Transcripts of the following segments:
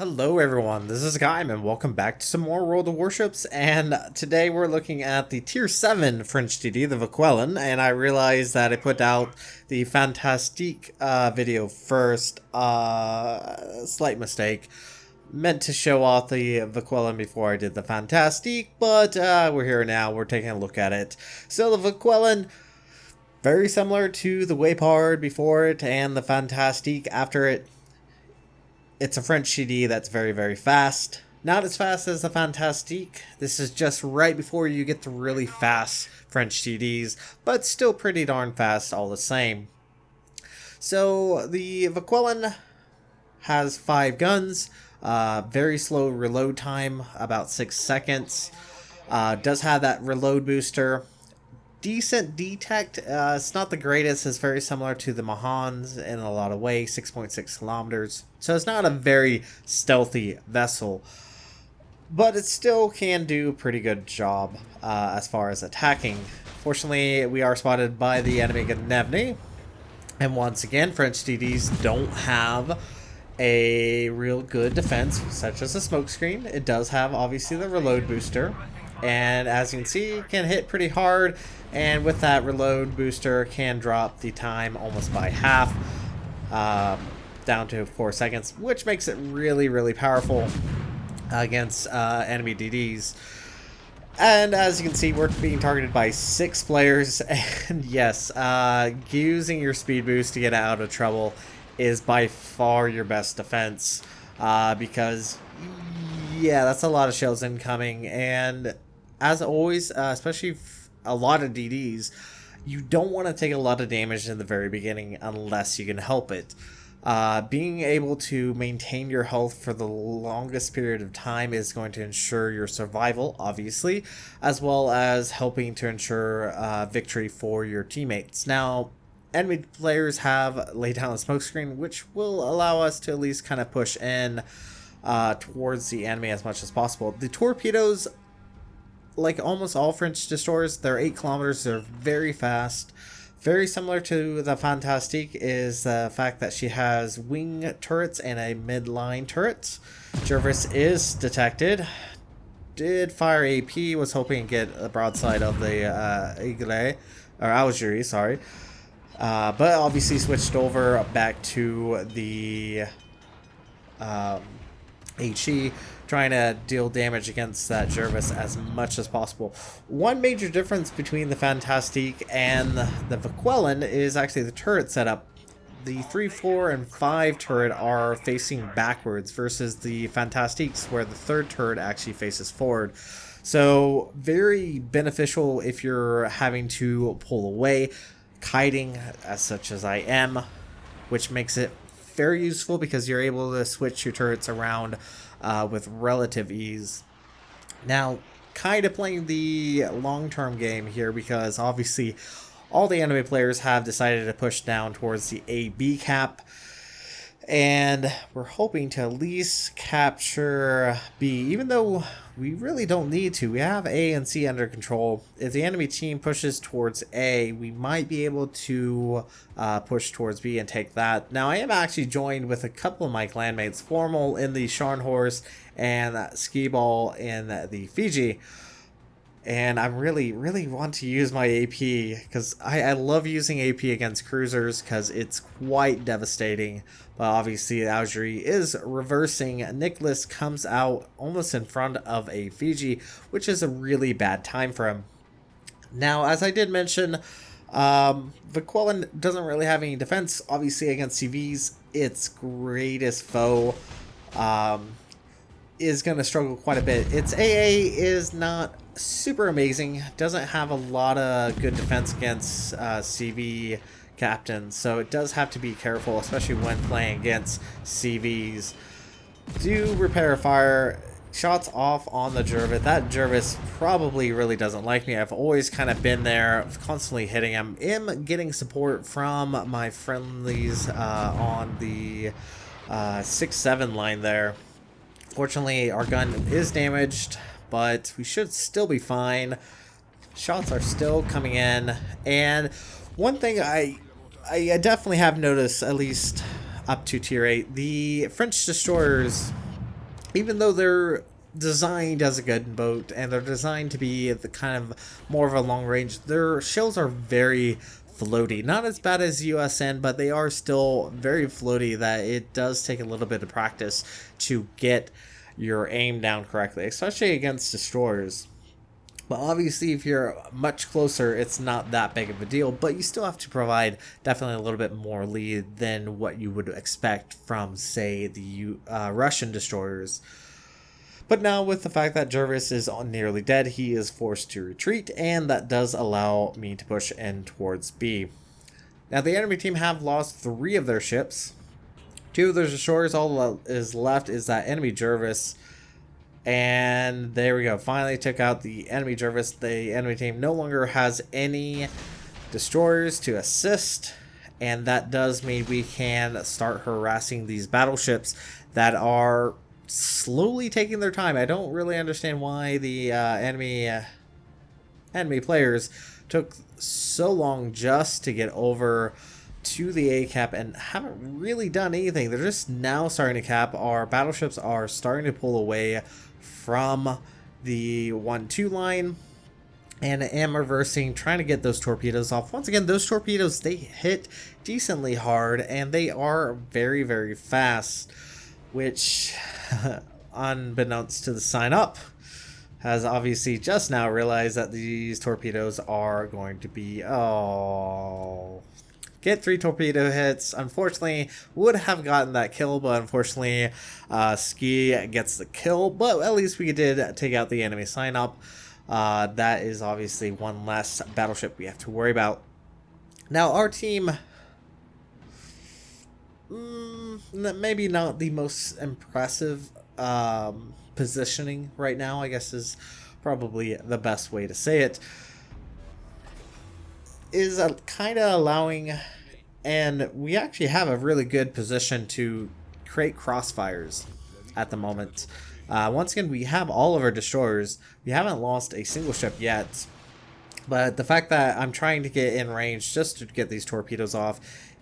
Hello everyone, this is Hakaym and welcome back to some more World of Warships, and today we're looking at the Tier 7 French DD, the Vauquelin, and I realized that I put out the Fantastique video first, slight mistake. Meant to show off the Vauquelin before I did the Fantastique, but we're here now, we're taking a look at it. So the Vauquelin, very similar to the Waypard before it and the Fantastique after it. It's a French CD that's very, very fast. Not as fast as the Fantastique. This is just right before you get the really fast French CDs, but still pretty darn fast all the same. So the Vauquelin has 5 guns, very slow reload time, about 6 seconds. Does have that reload booster. Decent detect. It's not the greatest. It's very similar to the Mahans in a lot of ways, 6.6 kilometers. So it's not a very stealthy vessel, but it still can do a pretty good job as far as attacking. Fortunately, we are spotted by the enemy Gnevny, and once again, French DDs don't have a real good defense, such as a smokescreen. It does have, obviously, the reload booster. And as you can see, it can hit pretty hard, and with that reload booster can drop the time almost by half, down to 4 seconds, which makes it really, really powerful against enemy DDs. And as you can see, we're being targeted by 6 players, and yes, using your speed boost to get out of trouble is by far your best defense, because yeah, that's a lot of shells incoming, and as always, especially a lot of DDs, you don't want to take a lot of damage in the very beginning unless you can help it. Being able to maintain your health for the longest period of time is going to ensure your survival, obviously, as well as helping to ensure victory for your teammates. Now, enemy players have laid down a smokescreen, which will allow us to at least kind of push in towards the enemy as much as possible. The torpedoes, like almost all French destroyers, they're 8 kilometers, they're very fast. Very similar to the Fantastique is the fact that she has wing turrets and a midline turret. Jervis is detected. Did fire AP, was hoping to get a broadside of the Algerie, sorry. But obviously switched over back to the HE, trying to deal damage against that Jervis as much as possible. One major difference between the Fantastique and the Vauquelin is actually the turret setup. The 3, 4, and 5 turret are facing backwards versus the Fantastiques, where the 3rd turret actually faces forward. So very beneficial if you're having to pull away, kiting as such as I am, which makes it very useful because you're able to switch your turrets around with relative ease. Now, kind of playing the long-term game here, because obviously all the enemy players have decided to push down towards the AB cap, and we're hoping to at least capture B, even though we really don't need to. We have A and C under control. If the enemy team pushes towards A, we might be able to push towards B and take that. Now, I am actually joined with a couple of my clanmates, Formal in the Scharnhorst and Skiball in the Fiji. And I really want to use my AP, because I love using AP against cruisers because it's quite devastating. But obviously Algerie is reversing. Nicholas comes out almost in front of a Fiji, which is a really bad time for him. Now, as I did mention, Vauquelin doesn't really have any defense, obviously, against CVs. Its greatest foe is going to struggle quite a bit. Its AA is not super amazing, doesn't have a lot of good defense against CV captains, so it does have to be careful, especially when playing against CVs. Do repair fire shots off on the Jervis. That Jervis probably really doesn't like me. I've always kind of been there, constantly hitting him. Am getting support from my friendlies on the 6-7 line there. Fortunately, our gun is damaged, but we should still be fine. Shots are still coming in, and one thing I definitely have noticed, at least up to tier 8, the French destroyers even though they're designed as a gunboat and they're designed to be the kind of more of a long range, their shells are very floaty. Not as bad as USN, but they are still very floaty that it does take a little bit of practice to get your aim down correctly, especially against destroyers. But obviously, if you're much closer, it's not that big of a deal, but you still have to provide definitely a little bit more lead than what you would expect from, say, the Russian destroyers. But now, with the fact that Jervis is nearly dead, he is forced to retreat, and that does allow me to push in towards B. Now, the enemy team have lost 3 of their ships. 2 of their destroyers. All that is left is that enemy Jervis. And there we go. Finally took out the enemy Jervis. The enemy team no longer has any destroyers to assist. And that does mean we can start harassing these battleships that are slowly taking their time. I don't really understand why the enemy players took so long just to get over to the A cap and haven't really done anything. They're just now starting to cap. Our battleships are starting to pull away from the 1-2 line, and am reversing, trying to get those torpedoes off. Once again, those torpedoes, they hit decently hard and they are very, very fast, which unbeknownst to the sign up has obviously just now realized that these torpedoes are going to be get 3 torpedo hits. Unfortunately, would have gotten that kill, but unfortunately, Ski gets the kill. But at least we did take out the enemy sign up. That is obviously one less battleship we have to worry about. Now, our team, maybe not the most impressive positioning right now, I guess is probably the best way to say it. Is kind of allowing, and we actually have a really good position to create crossfires at the moment. Once again, we have all of our destroyers. We haven't lost a single ship yet, but the fact that I'm trying to get in range just to get these torpedoes off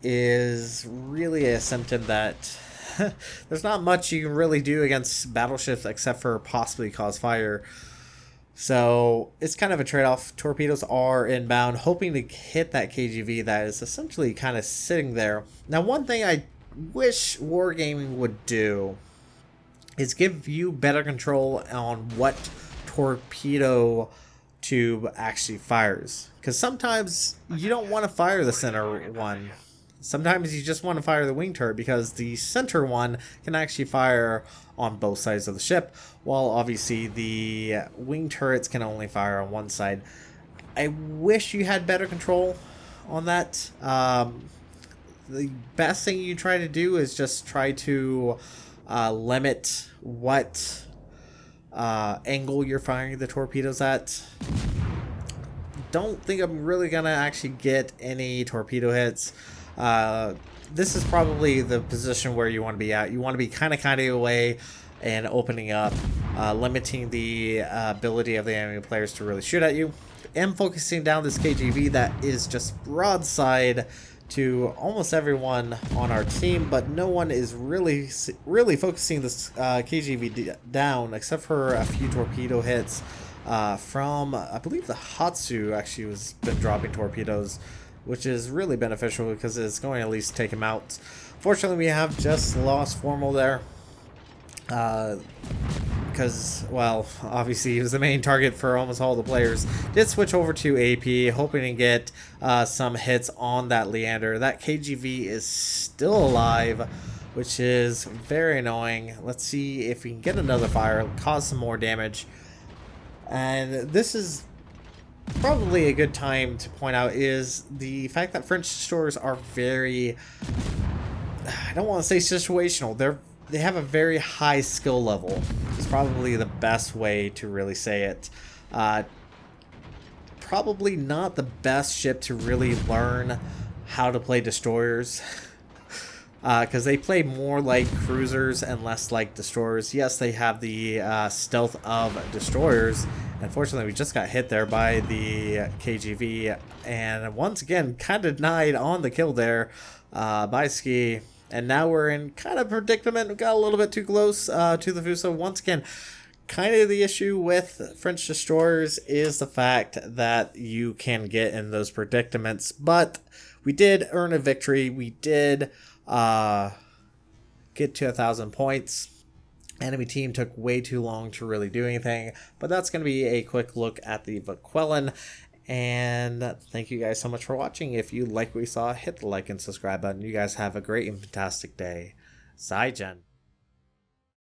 is really a symptom that there's not much you can really do against battleships except for possibly cause fire. So it's kind of a trade-off. Torpedoes are inbound, hoping to hit that KGV that is essentially kind of sitting there. Now, one thing I wish Wargaming would do is give you better control on what torpedo tube actually fires. Because sometimes you don't want to fire the center one. Sometimes you just want to fire the wing turret, because the center one can actually fire on both sides of the ship, while obviously the wing turrets can only fire on one side. I wish you had better control on that. The best thing you try to do is just try to limit what angle you're firing the torpedoes at. Don't think I'm really gonna actually get any torpedo hits. This is probably the position where you want to be at. You want to be kind of away and opening up, limiting the ability of the enemy players to really shoot at you. And focusing down this KGV that is just broadside to almost everyone on our team, but no one is really focusing this KGV down except for a few torpedo hits from, I believe the Hatsu actually has been dropping torpedoes, which is really beneficial because it's going to at least take him out. Fortunately, we have just lost Formal there. Because, well, obviously he was the main target for almost all the players. Did switch over to AP, hoping to get some hits on that Leander. That KGV is still alive, which is very annoying. Let's see if we can get another fire, cause some more damage. And this is probably a good time to point out is the fact that French destroyers are very, I don't want to say situational, they have a very high skill level. It's probably the best way to really say it. Probably not the best ship to really learn how to play destroyers, because they play more like cruisers and less like destroyers. Yes, they have the stealth of destroyers. Unfortunately, we just got hit there by the KGV, and once again, kind of denied on the kill there by Ski. And now we're in kind of predicament. We got a little bit too close to the Fuso. Once again, kind of the issue with French destroyers is the fact that you can get in those predicaments. But we did earn a victory. We did get to 1,000 points. Enemy team took way too long to really do anything, but that's going to be a quick look at the Vauquelin. And thank you guys so much for watching. If you like what you saw, hit the like and subscribe button. You guys have a great and fantastic day. Zaijian.